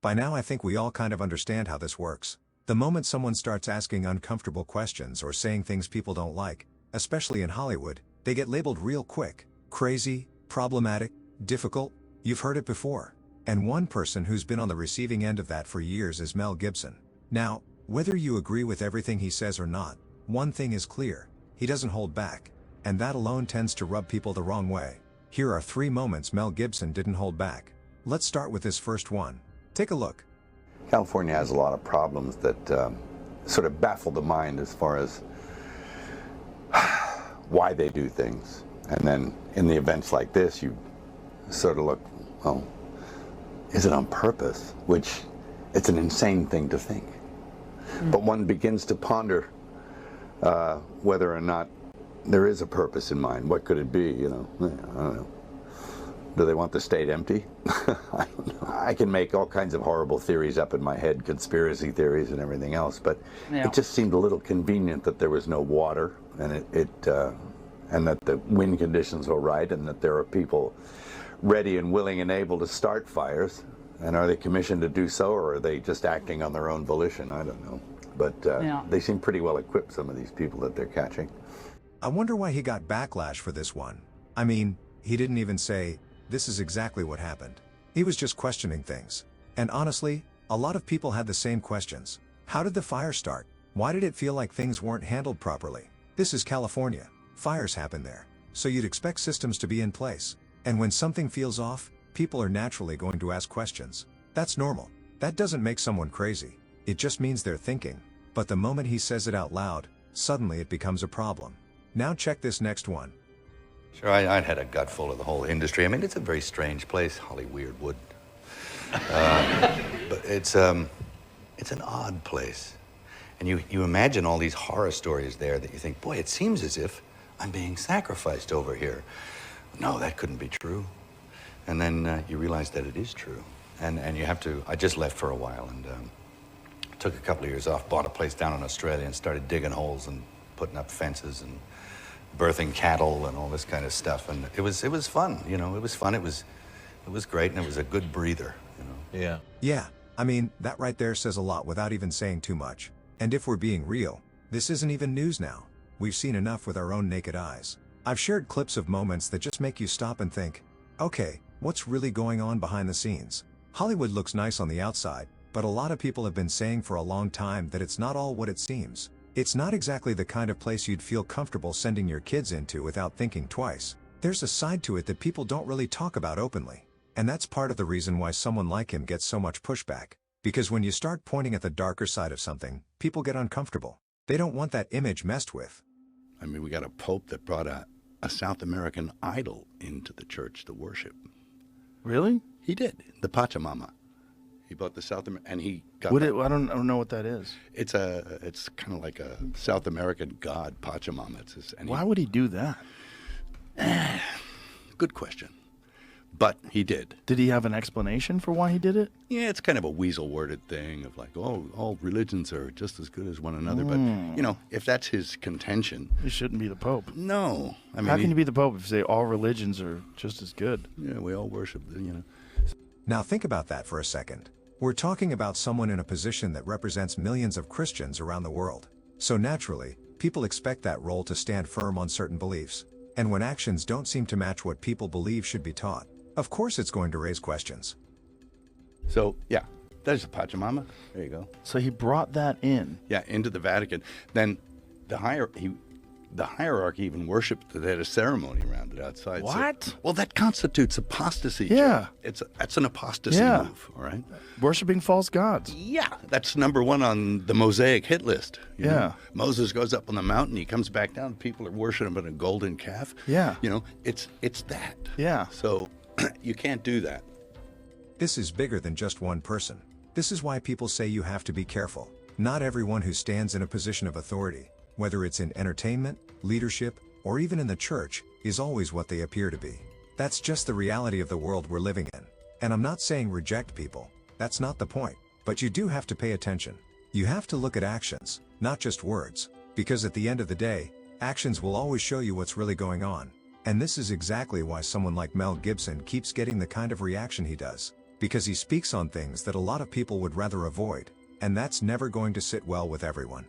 By now I think we all kind of understand how this works. The moment someone starts asking uncomfortable questions or saying things people don't like, especially in Hollywood, they get labeled real quick. Crazy, problematic, difficult. You've heard it before. And one person who's been on the receiving end of that for years is Mel Gibson. Now, whether you agree with everything he says or not, one thing is clear: he doesn't hold back. And that alone tends to rub people the wrong way. Here are 3 moments Mel Gibson didn't hold back. Let's start with this first one. Take a look. California has a lot of problems that sort of baffle the mind as far as why they do things. And then in the events like this, you sort of look, well, is it on purpose? Which, it's an insane thing to think. But one begins to ponder whether or not there is a purpose in mind. What could it be, you know? I don't know. Do they want the state empty? I don't know. I can make all kinds of horrible theories up in my head, conspiracy theories and everything else, but it just seemed a little convenient that there was no water, and and that the wind conditions were right, and that there are people ready and willing and able to start fires. And are they commissioned to do so, or are they just acting on their own volition? I don't know. But they seem pretty well equipped, some of these people that they're catching. I wonder why he got backlash for this one. I mean, he didn't even say, "This is exactly what happened." He was just questioning things. And honestly, a lot of people had the same questions. How did the fire start? Why did it feel like things weren't handled properly? This is California. Fires happen there. So you'd expect systems to be in place. And when something feels off, people are naturally going to ask questions. That's normal. That doesn't make someone crazy. It just means they're thinking. But the moment he says it out loud, suddenly it becomes a problem. Now check this next one. Sure, I'd had a gut full of the whole industry. I mean, it's a very strange place, Hollywood. But it's an odd place. And you imagine all these horror stories there that you think, boy, it seems as if I'm being sacrificed over here. No, that couldn't be true. And then you realize that it is true. And you have to, I just left for a while and took a couple of years off, bought a place down in Australia and started digging holes and putting up fences and birthing cattle and all this kind of stuff. And it was fun, you know, it was fun. It was great, and it was a good breather, you know. Yeah. Yeah, I mean, that right there says a lot without even saying too much. And if we're being real, this isn't even news now. We've seen enough with our own naked eyes. I've shared clips of moments that just make you stop and think, okay, what's really going on behind the scenes? Hollywood looks nice on the outside, but a lot of people have been saying for a long time that it's not all what it seems. It's not exactly the kind of place you'd feel comfortable sending your kids into without thinking twice. There's a side to it that people don't really talk about openly. And that's part of the reason why someone like him gets so much pushback. Because when you start pointing at the darker side of something, people get uncomfortable. They don't want that image messed with. I mean, we got a pope that brought a South American idol into the church to worship. Really? He did. The Pachamama. He bought the South American, and he got. I don't know what that is. It's kind of like a South American god, Pachamama. Why would he do that? Good question. But he did. Did he have an explanation for why he did it? Yeah, it's kind of a weasel-worded thing of like, oh, all religions are just as good as one another. But, you know, if that's his contention... He shouldn't be the Pope. No. I mean, how can you be the Pope if you say all religions are just as good? Yeah, we all worship, you know. Now think about that for a second. We're talking about someone in a position that represents millions of Christians around the world. So naturally, people expect that role to stand firm on certain beliefs. And when actions don't seem to match what people believe should be taught, of course it's going to raise questions. So, yeah, there's the Pachamama. There you go. So he brought that in. Yeah, into the Vatican. Then the hierarchy even worshipped. They had a ceremony around it outside. What? So, well, that constitutes apostasy. Yeah. That's an apostasy move, all right? Worshipping false gods. Yeah. That's number one on the Mosaic hit list. You know? Moses goes up on the mountain, he comes back down, people are worshiping a golden calf. Yeah. You know, it's that. Yeah. So you can't do that. This is bigger than just one person. This is why people say you have to be careful. Not everyone who stands in a position of authority, whether it's in entertainment, leadership, or even in the church, is always what they appear to be. That's just the reality of the world we're living in. And I'm not saying reject people. That's not the point. But you do have to pay attention. You have to look at actions, not just words. Because at the end of the day, actions will always show you what's really going on. And this is exactly why someone like Mel Gibson keeps getting the kind of reaction he does. Because he speaks on things that a lot of people would rather avoid. And that's never going to sit well with everyone.